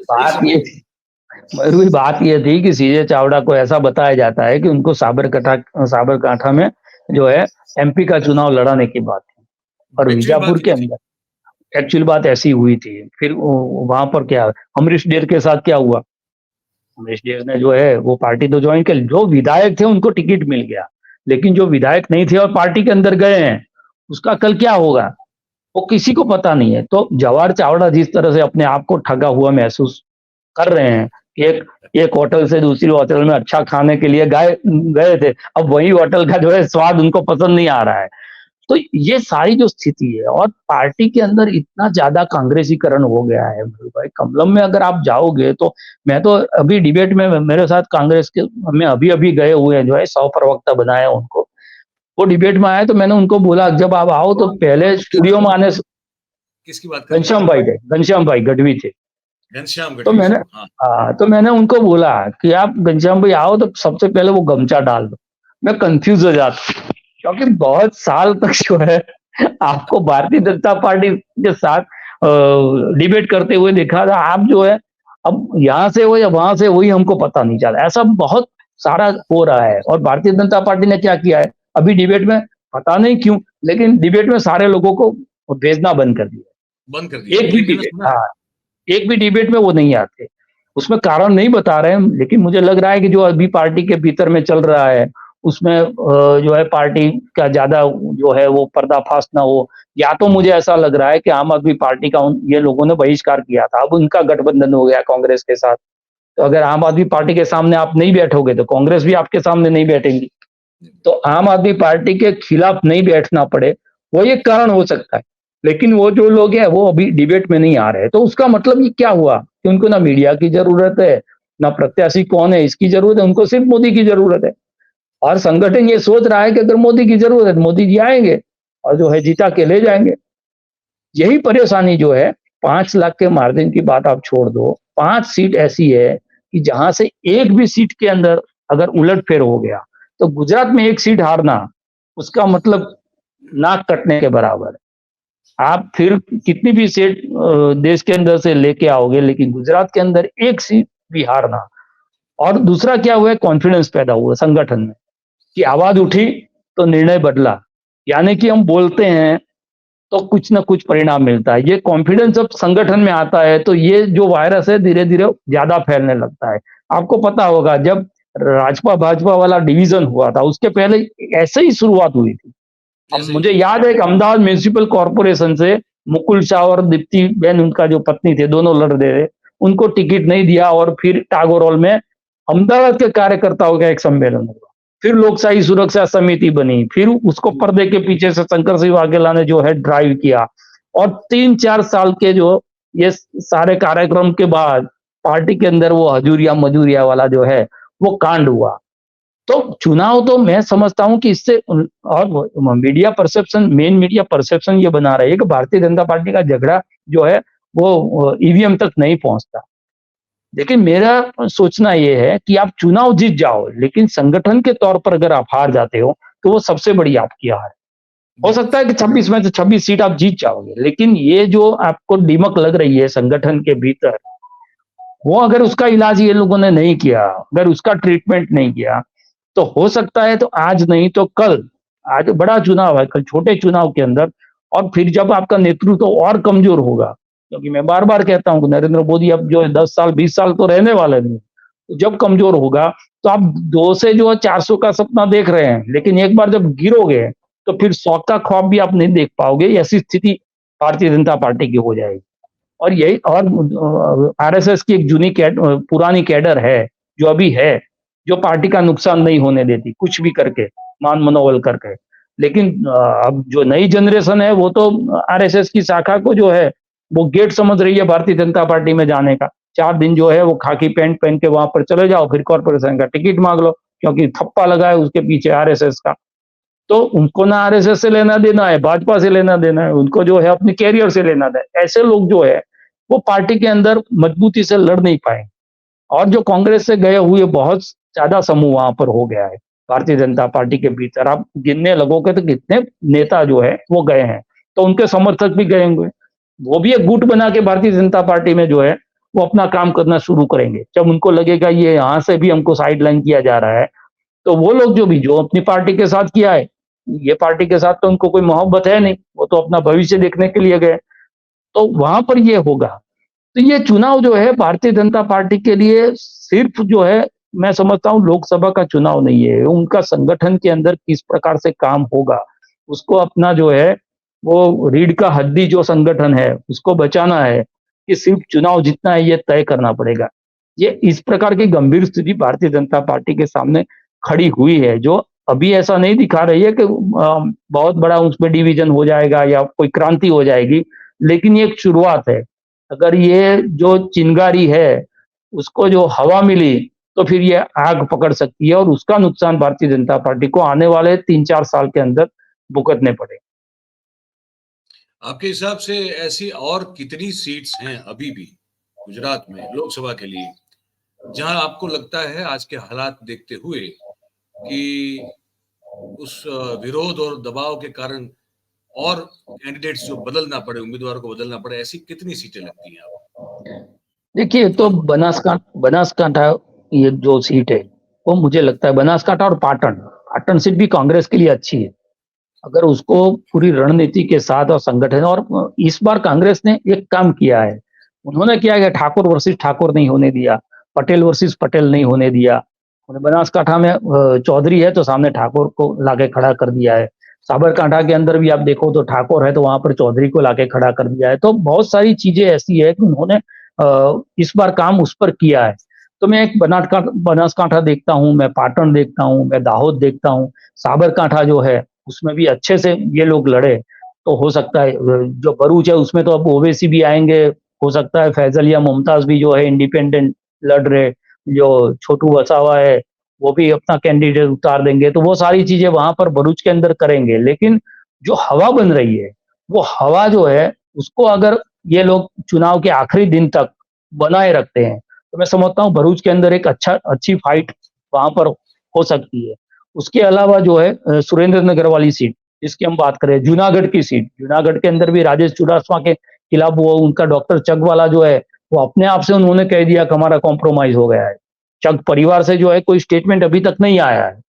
[SPEAKER 2] बात ये थी कि सीजे चावड़ा को ऐसा बताया जाता है कि उनको साबरकांठा में जो है एमपी का चुनाव लड़ाने की बात थी, और बीजापुर के अंदर एक्चुअल बात ऐसी हुई थी। फिर वहां पर क्या अमरीश डेर के साथ क्या हुआ, अमरीश डेर ने जो है वो पार्टी तो ज्वाइन कर, जो विधायक थे उनको टिकट मिल गया, लेकिन जो विधायक नहीं थे और पार्टी के अंदर गए हैं उसका कल क्या होगा वो किसी को पता नहीं है। तो जवाहर चावड़ा जिस तरह से अपने आप को ठगा हुआ महसूस कर रहे हैं, एक होटल से दूसरी होटल में अच्छा खाने के लिए गए थे, अब वही होटल का जो है स्वाद उनको पसंद नहीं आ रहा है। तो ये सारी जो स्थिति है, और पार्टी के अंदर इतना ज्यादा कांग्रेसीकरण हो गया है भाई, कमलम में अगर आप जाओगे तो मैं तो अभी डिबेट में मेरे साथ कांग्रेस के में अभी गए हुए हैं जो है 100 प्रवक्ता बनाए उनको, वो डिबेट में आए तो मैंने उनको बोला जब आप आओ तो पहले स्टूडियो में आने से,
[SPEAKER 1] किसकी बात कर,
[SPEAKER 2] घनश्याम भाई गढ़वी थे,
[SPEAKER 1] घनश्याम
[SPEAKER 2] तो मैंने उनको बोला कि आप घनश्याम भाई आओ तो सबसे पहले वो गमछा डाल दो। मैं कंफ्यूज हो जाता क्योंकि बहुत साल तक जो है आपको भारतीय जनता पार्टी के साथ डिबेट करते हुए देखा था, आप जो है अब यहाँ से हो या वहां से वही हमको पता नहीं चला, ऐसा बहुत सारा हो रहा है। और भारतीय जनता पार्टी ने क्या किया है अभी डिबेट में, पता नहीं क्यों, लेकिन डिबेट में सारे लोगों को भेजना बंद कर दिया। एक भी डिबेट में वो नहीं आते, उसमें कारण नहीं बता रहे हैं, लेकिन मुझे लग रहा है कि जो अभी पार्टी के भीतर में चल रहा है उसमें जो है पार्टी का ज्यादा जो है वो पर्दाफाश ना हो, या तो मुझे ऐसा लग रहा है कि आम आदमी पार्टी का ये लोगों ने बहिष्कार किया था, अब उनका गठबंधन हो गया कांग्रेस के साथ, तो अगर आम आदमी पार्टी के सामने आप नहीं बैठोगे तो कांग्रेस भी आपके सामने नहीं बैठेंगी, तो आम आदमी पार्टी के खिलाफ नहीं बैठना पड़े, वो एक कारण हो सकता है। लेकिन वो जो लोग हैं वो अभी डिबेट में नहीं आ रहे, तो उसका मतलब ये क्या हुआ कि उनको ना मीडिया की जरूरत है, ना प्रत्याशी कौन है इसकी जरूरत है, उनको सिर्फ मोदी की जरूरत है। और संगठन ये सोच रहा है कि अगर मोदी की जरूरत है मोदी जी आएंगे और जो है जीता के ले जाएंगे। यही परेशानी जो है, 5 लाख के मार्जिन की बात आप छोड़ दो, 5 सीट ऐसी है कि जहां से एक भी सीट के अंदर अगर उलटफेर हो गया तो गुजरात में एक सीट हारना उसका मतलब नाक कटने के बराबर है। आप फिर कितनी भी सीट देश के अंदर से लेके आओगे, लेकिन गुजरात के अंदर एक सीट भी हारना। और दूसरा क्या हुआ, कॉन्फिडेंस पैदा हुआ संगठन में कि आवाज उठी तो निर्णय बदला, यानी कि हम बोलते हैं तो कुछ ना कुछ परिणाम मिलता है। ये कॉन्फिडेंस जब संगठन में आता है तो ये जो वायरस है धीरे धीरे ज्यादा फैलने लगता है। आपको पता होगा जब राजपा भाजपा वाला डिवीजन हुआ था, उसके पहले ऐसे ही शुरुआत हुई थी। अब
[SPEAKER 1] जैसे
[SPEAKER 2] मुझे
[SPEAKER 1] ही
[SPEAKER 2] याद है कि अहमदाबाद म्युनिसिपल कॉर्पोरेशन से मुकुल शाह और दीप्ति बेन, उनका जो पत्नी थे, दोनों लड़ रहे थे, उनको टिकट नहीं दिया और फिर टागोर हॉल में अहमदाबाद के कार्यकर्ताओं का एक सम्मेलन हुआ। फिर लोकशाही सुरक्षा समिति बनी, फिर उसको पर्दे के पीछे से शंकर सिंह वाघेला ने जो है ड्राइव किया, और 3-4 साल के जो ये सारे कार्यक्रम के बाद पार्टी के अंदर वो हजूरिया मजूरिया वाला जो है वो कांड हुआ। तो चुनाव तो मैं समझता हूँ कि इससे और media perception, main media perception ये बना रही है कि भारतीय जनता पार्टी का झगड़ा जो है वो ईवीएम तक नहीं पहुंचता। लेकिन मेरा सोचना ये है कि आप चुनाव जीत जाओ, लेकिन संगठन के तौर पर अगर आप हार जाते हो तो वो सबसे बड़ी आपकी हार है। हो
[SPEAKER 1] बिल्कुल
[SPEAKER 2] सकता है कि 26 में से 26 सीट आप जीत जाओगे, लेकिन ये जो आपको दीमक लग रही है संगठन के भीतर, वो अगर उसका इलाज ये लोगों ने नहीं किया, अगर उसका ट्रीटमेंट नहीं किया, तो हो सकता है तो आज नहीं तो कल, आज बड़ा चुनाव है, कल छोटे चुनाव के अंदर, और फिर जब आपका नेतृत्व और कमजोर होगा, क्योंकि मैं बार-बार कहता हूँ कि नरेंद्र मोदी अब जो है 10 साल, 20 साल तो रहने वाले नहीं। तो जब कमजोर होगा, तो आप 2 से जो है 400 का सपना देख रहे हैं, लेकिन एक बार जब गिरोगे, तो फिर 100 का ख्वाब भी आप नहीं देख पाओगे। ऐसी स्थिति भारतीय जनता पार्टी की हो जाएगी। और यही, और आरएसएस की एक पुरानी कैडर है, जो अभी है, जो पार्टी का नुकसान नहीं होने देती, कुछ भी करके, मान मनोबल करके। लेकिन अब जो नई जनरेशन है, वो तो आरएसएस की शाखा को जो है, वो गेट समझ रही है भारतीय जनता पार्टी में जाने का। 4 दिन जो है वो खाकी पैंट पहन के वहां पर चले जाओ, फिर कॉर्पोरेशन का टिकट मांग लो, क्योंकि थप्पा लगा है उसके पीछे आरएसएस का। तो उनको ना आरएसएस से लेना देना है, भाजपा से लेना देना है, उनको जो है अपने कैरियर से लेना देना है। ऐसे लोग जो है वो पार्टी के अंदर मजबूती से लड़ नहीं पाएंगे। और जो कांग्रेस से गए हुए बहुत ज्यादा समूह वहां पर हो गया है भारतीय जनता पार्टी के भीतर, आप गिनने लगोगे तो कितने नेता जो है वो गए हैं, तो उनके समर्थक भी गए होंगे। वो भी एक गुट बना के भारतीय जनता पार्टी में जो है वो अपना काम करना शुरू करेंगे। जब उनको लगेगा ये यहाँ से भी हमको साइड लाइन किया जा रहा है, तो वो लोग जो अपनी पार्टी के साथ किया है, ये पार्टी के साथ तो उनको कोई मोहब्बत है नहीं, वो तो अपना भविष्य देखने के लिए गए, तो वहां पर ये होगा। तो ये चुनाव जो है भारतीय जनता पार्टी के लिए सिर्फ जो है, मैं समझता हूँ लोकसभा का चुनाव नहीं है, उनका संगठन के अंदर किस प्रकार से काम होगा, उसको अपना जो है वो रीढ़ का हड्डी जो संगठन है उसको बचाना है, कि सिर्फ चुनाव जीतना है ये तय करना पड़ेगा। ये इस प्रकार की गंभीर स्थिति भारतीय जनता पार्टी के सामने खड़ी हुई है, जो अभी ऐसा नहीं दिखा रही है कि बहुत बड़ा उसमें डिवीजन हो जाएगा या कोई क्रांति हो जाएगी, लेकिन ये एक शुरुआत है। अगर ये जो चिंगारी है, उसको जो हवा मिली, तो फिर ये आग पकड़ सकती है, और उसका नुकसान भारतीय जनता पार्टी को आने वाले 3-4 साल के अंदर भुगतने पड़े।
[SPEAKER 1] आपके हिसाब से ऐसी और कितनी सीट्स हैं अभी भी गुजरात में लोकसभा के लिए, जहां आपको लगता है आज के हालात देखते हुए कि उस विरोध और दबाव के कारण और कैंडिडेट्स जो बदलना पड़े, उम्मीदवारों को बदलना पड़े, ऐसी कितनी सीटें लगती हैं आपको?
[SPEAKER 2] देखिए, तो
[SPEAKER 1] और
[SPEAKER 2] बनासकांठा ये जो सीट है, वो मुझे लगता है बनासकांठा और पाटन सीट भी कांग्रेस के लिए अच्छी है। अगर उसको पूरी रणनीति के साथ और संगठन, और इस बार कांग्रेस ने एक काम किया है, उन्होंने क्या है, ठाकुर वर्सेस ठाकुर नहीं होने दिया, पटेल वर्सेस पटेल नहीं होने दिया। उन्हें बनासकांठा में चौधरी है तो सामने ठाकुर को लाके खड़ा कर दिया है। साबरकांठा के अंदर भी आप देखो तो ठाकुर है तो वहां पर चौधरी को लाके खड़ा कर दिया है। तो बहुत सारी चीजें ऐसी है कि उन्होंने इस बार काम उस पर किया है। तो मैं एक बनासकांठा देखता हूँ, मैं पाटन देखता हूँ, मैं दाहोद देखता हूँ, साबरकांठा जो है उसमें भी अच्छे से ये लोग लड़े, तो हो सकता है जो भरूच है उसमें तो अब ओवैसी भी आएंगे, हो सकता है फैजल या मुमताज भी जो है इंडिपेंडेंट लड़ रहे, जो छोटू वसावा है वो भी अपना कैंडिडेट उतार देंगे, तो वो सारी चीजें वहां पर भरूच के अंदर करेंगे। लेकिन जो हवा बन रही है, वो हवा जो है उसको अगर ये लोग चुनाव के आखिरी दिन तक बनाए रखते हैं, तो मैं समझता हूँ भरूच के अंदर एक अच्छी फाइट वहां पर हो सकती है। उसके अलावा जो है सुरेंद्र नगर वाली सीट जिसकी हम बात करें, जूनागढ़ की सीट, जूनागढ़ के अंदर भी राजेश चुडासमा के खिलाफ वो उनका डॉक्टर चग वाला जो है, वो अपने आप से उन्होंने कह दिया कि हमारा कॉम्प्रोमाइज हो गया है। चग परिवार से जो है कोई स्टेटमेंट अभी तक नहीं आया है,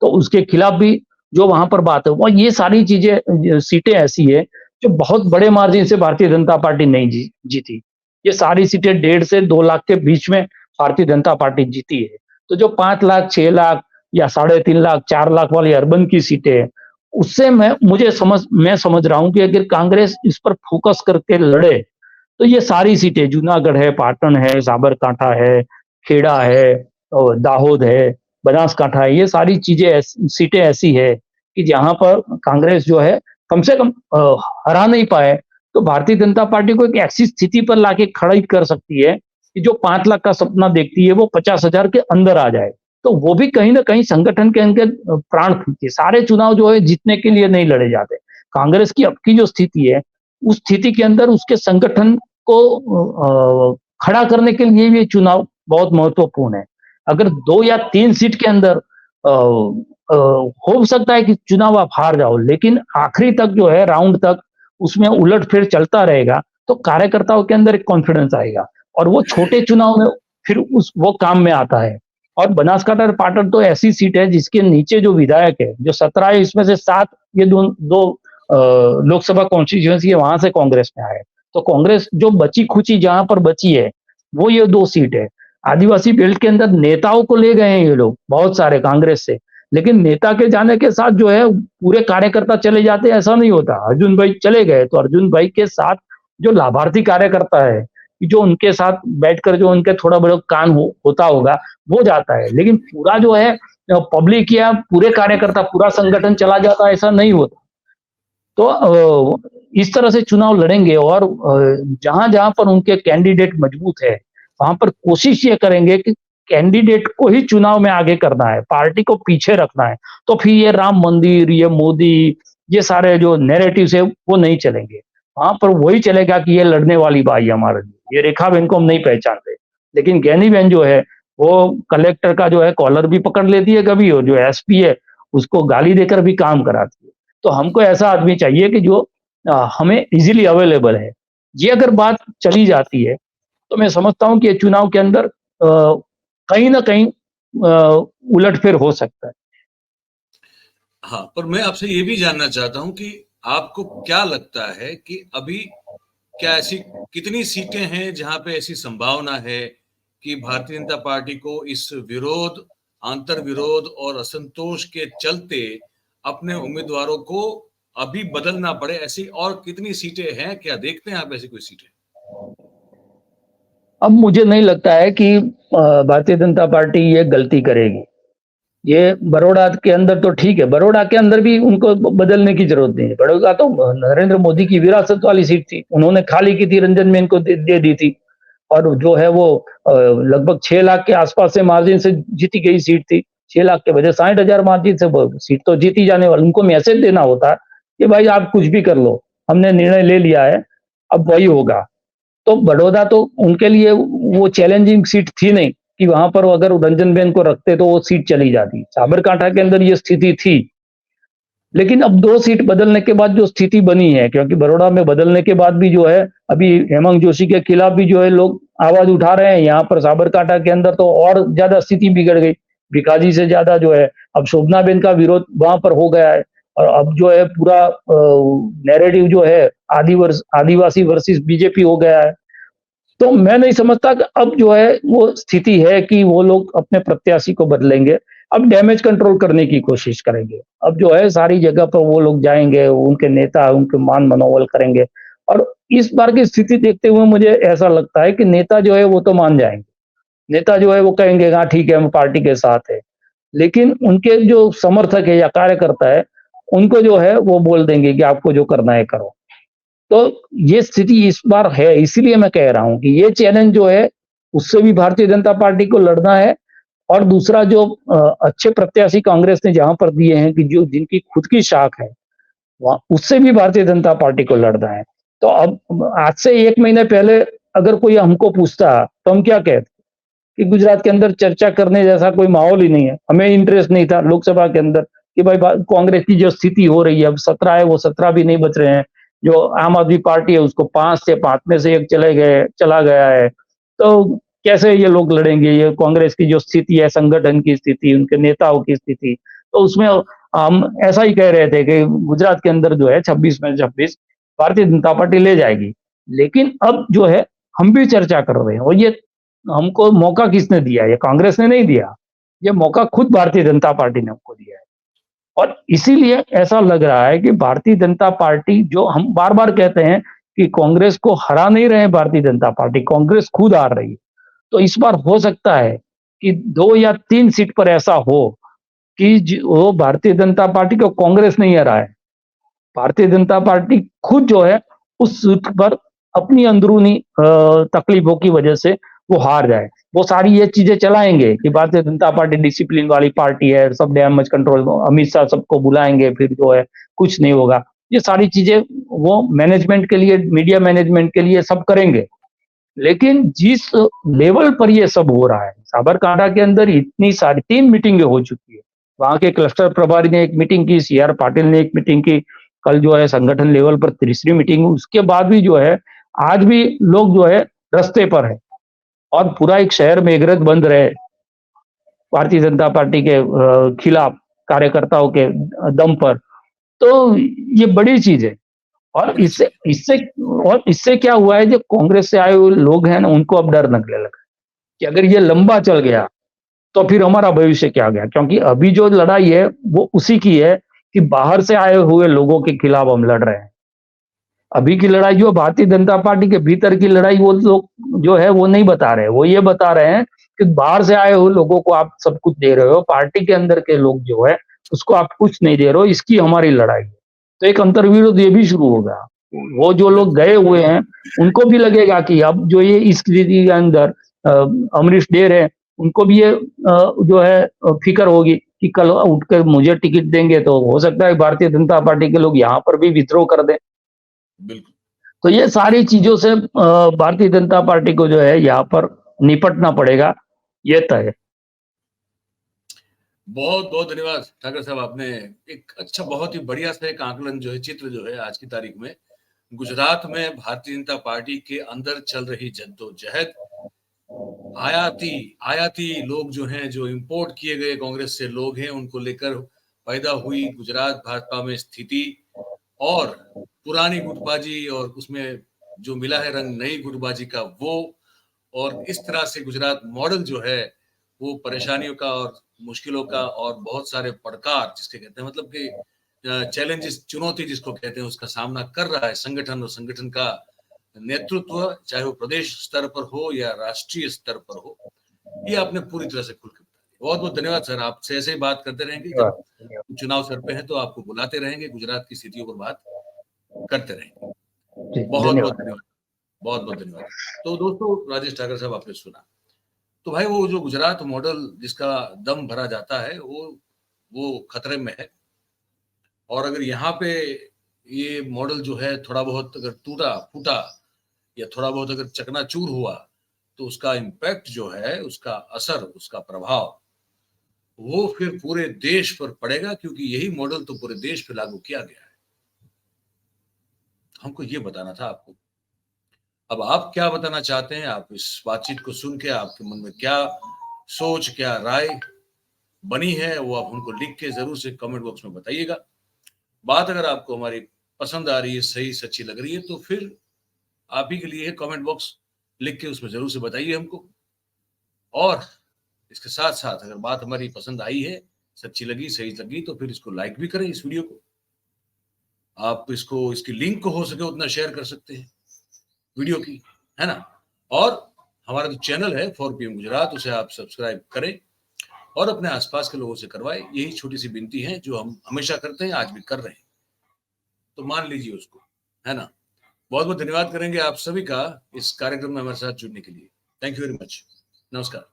[SPEAKER 2] तो उसके खिलाफ भी जो वहां पर बात है, वो ये सारी चीजें, सीटें ऐसी है जो बहुत बड़े मार्जिन से भारतीय जनता पार्टी नहीं जीती। ये सारी सीटें 1.5 से 2 लाख के बीच में भारतीय जनता पार्टी जीती है। तो जो 5 लाख 6 लाख या 3.5 लाख 4 लाख वाली अर्बन की सीटें हैं, उससे मैं समझ रहा हूं कि अगर कांग्रेस इस पर फोकस करके लड़े तो ये सारी सीटें जूनागढ़ है, पाटन है, साबरकांठा है, खेड़ा है, और दाहोद है, बनासकांठा है, ये सारी चीजें सीटें ऐसी है कि जहां पर कांग्रेस जो है कम से कम हरा नहीं पाए तो भारतीय जनता पार्टी को एक ऐसी स्थिति पर लाके खड़ी कर सकती है कि जो 5 लाख का सपना देखती है वो 50,000 के अंदर आ जाए। तो वो भी कहीं ना कहीं संगठन के अंदर प्राण फूंके। सारे चुनाव जो है जीतने के लिए नहीं लड़े जाते। कांग्रेस की अब की जो स्थिति है उस स्थिति के अंदर उसके संगठन को खड़ा करने के लिए ये चुनाव बहुत महत्वपूर्ण है। अगर 2 या 3 सीट के अंदर हो सकता है कि चुनाव आप हार जाओ, लेकिन आखिरी तक जो है राउंड तक उसमें उलट-फेर चलता रहेगा, तो कार्यकर्ताओं के अंदर एक कॉन्फिडेंस आएगा और वो छोटे चुनाव में फिर वो काम में आता है। और बनासकांठा और पाटन तो ऐसी सीट है जिसके नीचे जो विधायक है, जो 17 है इसमें से 7 ये दो लोकसभा कॉन्स्टिट्यूएंसी है वहां से कांग्रेस में आए। तो कांग्रेस जो बची खुची जहां पर बची है वो ये 2 सीट है। आदिवासी बेल्ट के अंदर नेताओं को ले गए हैं ये लोग बहुत सारे कांग्रेस से, लेकिन नेता के जाने के साथ जो है पूरे कार्यकर्ता चले जाते हैं ऐसा नहीं होता। अर्जुन भाई चले गए तो अर्जुन भाई के साथ जो लाभार्थी कार्यकर्ता है, जो उनके साथ बैठकर जो उनके थोड़ा बड़ा कान होता होगा वो जाता है, लेकिन पूरा जो है पब्लिक या पूरे कार्यकर्ता पूरा संगठन चला जाता है ऐसा नहीं होता। तो इस तरह से चुनाव लड़ेंगे और जहां-जहां पर उनके कैंडिडेट मजबूत है, वहां पर कोशिश ये करेंगे कि कैंडिडेट को ही चुनाव में आगे करना है, पार्टी को पीछे रखना है। तो फिर ये राम मंदिर, ये मोदी, ये सारे जो नैरेटिव्स है वो नहीं चलेंगे। वहां पर वही चलेगा कि ये लड़ने वाली बाई है हमारे लिए, ये रेखा बहन को हम नहीं पहचानते। लेकिन ज्ञानी बहन जो है वो कलेक्टर का जो है कॉलर भी पकड़ लेती है कभी, और जो एसपी है उसको गाली देकर भी काम कराती है। तो हमको ऐसा आदमी चाहिए कि जो हमें इजीली अवेलेबल है। ये अगर बात चली जाती है तो मैं समझता हूँ कि ये चुनाव के अंदर कहीं न कहीं उलटफेर हो सकता है।
[SPEAKER 1] हाँ, पर मैं आपसे ये भी जानना चाहता हूँ कि आपको क्या लगता है कि अभी क्या ऐसी कितनी सीटें हैं जहां पे ऐसी संभावना है कि भारतीय जनता पार्टी को इस विरोध, आंतर विरोध और असंतोष के चलते अपने उम्मीदवारों को अभी बदलना पड़े? ऐसी और कितनी सीटें हैं? क्या देखते हैं आप ऐसी कोई सीटें?
[SPEAKER 2] अब मुझे नहीं लगता है कि भारतीय जनता पार्टी ये गलती करेगी। ये बड़ौदा के अंदर तो ठीक है, बड़ौदा के अंदर भी उनको बदलने की जरूरत नहीं है। बड़ौदा तो नरेंद्र मोदी की विरासत वाली सीट थी, उन्होंने खाली की थी, रंजन में इनको दे दी थी। और जो है वो लगभग 6 लाख के आसपास से मार्जिन से जीती गई सीट थी। 6 लाख के बजाय 60,000 मार्जिन से वो सीट तो जीती जाने वाली। उनको मैसेज देना होता है कि भाई आप कुछ भी कर लो, हमने निर्णय ले लिया है, अब वही होगा। तो बड़ौदा तो उनके लिए वो चैलेंजिंग सीट थी नहीं कि वहां पर अगर रंजनबेन को रखते तो वो सीट चली जाती। साबरकांठा के अंदर ये स्थिति थी, लेकिन अब 2 सीट बदलने के बाद जो स्थिति बनी है, क्योंकि बड़ौदा में बदलने के बाद भी जो है अभी हेमंत जोशी के खिलाफ भी जो है लोग आवाज उठा रहे हैं। यहाँ पर साबरकांठा के अंदर तो और ज्यादा स्थिति बिगड़ गई, भिखाजी से ज्यादा जो है अब शोभनाबेन का विरोध वहां पर हो गया है। और अब जो है पूरा नैरेटिव जो है आदिवासी वर्सेस बीजेपी हो गया है। तो मैं नहीं समझता कि अब जो है वो स्थिति है कि वो लोग अपने प्रत्याशी को बदलेंगे। अब डैमेज कंट्रोल करने की कोशिश करेंगे। अब जो है सारी जगह पर वो लोग जाएँगे, उनके नेता उनके मान मनोबल करेंगे। और इस बार की स्थिति देखते हुए मुझे ऐसा लगता है कि नेता जो है वो तो मान जाएँगे। नेता जो है वो कहेंगे हाँ ठीक है हम पार्टी के साथ है। लेकिन उनके जो समर्थक है या कार्यकर्ता है, उनको जो है वो बोल देंगे कि आपको जो करना है करो। तो ये स्थिति इस बार है, इसीलिए मैं कह रहा हूँ कि ये चैलेंज जो है उससे भी भारतीय जनता पार्टी को लड़ना है। और दूसरा जो अच्छे प्रत्याशी कांग्रेस ने जहां पर दिए हैं कि जो जिनकी खुद की शाख है वहां उससे भी भारतीय जनता पार्टी को लड़ना है। तो अब आज से 1 महीने पहले अगर कोई हमको पूछता तो हम क्या कहते कि गुजरात के अंदर चर्चा करने जैसा कोई माहौल ही नहीं है, हमें इंटरेस्ट नहीं था लोकसभा के अंदर कि भाई कांग्रेस की जो स्थिति हो रही है, अब 17 है वो 17 भी नहीं बच रहे हैं। जो आम आदमी पार्टी है उसको 5 से 5 में से 1 चला गया है। तो कैसे ये लोग लड़ेंगे? ये कांग्रेस की जो स्थिति है, संगठन की स्थिति, उनके नेताओं की स्थिति, तो उसमें हम ऐसा ही कह रहे थे कि गुजरात के अंदर जो है 26 में 26 भारतीय जनता पार्टी ले जाएगी। लेकिन अब जो है हम भी चर्चा कर रहे हैं और ये हमको मौका किसने दिया? ये कांग्रेस ने नहीं दिया। ये मौका खुद भारतीय जनता पार्टी ने हमको दिया है। और इसीलिए ऐसा लग रहा है कि भारतीय जनता पार्टी, जो हम बार-बार कहते हैं कि कांग्रेस को हरा नहीं रहे हैं भारतीय जनता पार्टी, कांग्रेस खुद हार रही है। तो इस बार हो सकता है कि 2 या 3 सीट पर ऐसा हो कि वो भारतीय जनता पार्टी को कांग्रेस नहीं हराए। भारतीय जनता पार्टी खुद जो है उस सीट पर अपनी अंदरूनी तकलीफों की वजह से वो हार जाए। वो सारी ये चीजें चलाएंगे कि भारतीय जनता पार्टी डिसिप्लिन वाली पार्टी है, सब डैमेज कंट्रोल, अमित शाह सबको बुलाएंगे, फिर जो है कुछ नहीं होगा। ये सारी चीजें वो मैनेजमेंट के लिए, मीडिया मैनेजमेंट के लिए सब करेंगे। लेकिन जिस लेवल पर ये सब हो रहा है, साबरकांठा के अंदर इतनी सारी 3 मीटिंगें हो चुकी है। वहां के क्लस्टर प्रभारी ने एक मीटिंग की, सीआर पाटिल ने एक मीटिंग की, कल जो है संगठन लेवल पर तीसरी मीटिंग हुई। उसके बाद भी जो है आज भी लोग जो है रास्ते पर है और पूरा एक शहर मेघरज बंद रहे भारतीय जनता पार्टी के खिलाफ कार्यकर्ताओं के दम पर। तो ये बड़ी चीज है। और इससे इससे इससे क्या हुआ है, जो कांग्रेस से आए हुए लोग हैं ना, उनको अब डर लगने लगा कि अगर ये लंबा चल गया तो फिर हमारा भविष्य क्या गया। क्योंकि अभी जो लड़ाई है वो उसी की है कि बाहर से आए हुए लोगों के खिलाफ हम लड़ रहे हैं। अभी की लड़ाई जो भारतीय जनता पार्टी के भीतर की लड़ाई, वो लोग जो है वो नहीं बता रहे। वो ये बता रहे हैं कि बाहर से आए हुए लोगों को आप सब कुछ दे रहे हो, पार्टी के अंदर के लोग जो है उसको आप कुछ नहीं दे रहे हो, इसकी हमारी लड़ाई है। तो एक अंतर्विरोध ये भी शुरू होगा। वो जो लोग गए हुए हैं उनको भी लगेगा कि अब जो ये इस स्थिति के अंदर अमरीश डेर है, उनको भी ये जो है फिक्र होगी कि कल उठकर मुझे टिकट देंगे तो हो सकता है भारतीय जनता पार्टी के लोग यहाँ पर भी विद्रोह कर दें।
[SPEAKER 1] बिल्कुल।
[SPEAKER 2] तो ये सारी चीजों से भारतीय जनता पार्टी को जो है यहाँ पर निपटना पड़ेगा, ये तय है।
[SPEAKER 1] बहुत बहुत धन्यवाद ठाकर साहब, आपने एक अच्छा, बहुत ही बढ़िया सा एक आकलन जो है, चित्र जो है आज की तारीख में गुजरात में भारतीय जनता पार्टी के अंदर चल रही जद्दोजहद, आयाती आयाती लोग जो हैं, जो इंपोर्ट किए गए कांग्रेस से लोग हैं, उनको लेकर पैदा हुई गुजरात भाजपा में स्थिति, और पुरानी गुटबाजी और उसमें जो मिला है रंग नई गुटबाजी का वो, और इस तरह से गुजरात मॉडल जो है वो परेशानियों का और मुश्किलों का और बहुत सारे पड़कार जिसके कहते हैं, मतलब कि चैलेंजेस, चुनौती जिसको कहते हैं, उसका सामना कर रहा है संगठन, और संगठन का नेतृत्व, चाहे वो प्रदेश स्तर पर हो या राष्ट्रीय स्तर पर हो। ये आपने पूरी तरह से खुल के बता दिया। बहुत बहुत धन्यवाद सर, आपसे ऐसे ही बात करते रहेंगे। जब चुनाव सर पे हैं तो आपको बुलाते रहेंगे, गुजरात की स्थितियों पर बात करते रहेंगे। बहुत बहुत धन्यवाद, बहुत बहुत धन्यवाद। तो दोस्तों, राजेश ठाकर साहब आपने सुना, तो भाई वो जो गुजरात मॉडल जिसका दम भरा जाता है वो खतरे में है। और अगर यहाँ पे ये मॉडल जो है थोड़ा बहुत अगर टूटा फूटा या थोड़ा बहुत अगर चकनाचूर हुआ, तो उसका इम्पैक्ट जो है, उसका असर, उसका प्रभाव वो फिर पूरे देश पर पड़ेगा, क्योंकि यही मॉडल तो पूरे देश पे लागू किया गया है। हमको ये बताना था आपको। अब आप क्या बताना चाहते हैं? आप इस बातचीत को सुन के आपके मन में क्या सोच, क्या राय बनी है, वो आप हमको लिख के जरूर से कमेंट बॉक्स में बताइएगा। बात अगर आपको हमारी पसंद आ रही है, सही सच्ची लग रही है, तो फिर आप ही के लिए कमेंट बॉक्स लिख के उसमें जरूर से बताइए हमको। और इसके साथ साथ अगर बात हमारी पसंद आई है, सच्ची लगी, सही लगी, तो फिर इसको लाइक भी करें। इस वीडियो को आप इसको, इसकी लिंक को हो सके उतना शेयर कर सकते हैं वीडियो की, है ना। और हमारा जो चैनल है 4PM गुजरात, उसे आप सब्सक्राइब करें और अपने आसपास के लोगों से करवाएं। यही छोटी सी विनती है जो हम हमेशा करते हैं, आज भी कर रहे हैं, तो मान लीजिए उसको, है ना। बहुत बहुत धन्यवाद करेंगे आप सभी का इस कार्यक्रम में हमारे साथ जुड़ने के लिए। Thank you very much. नमस्कार।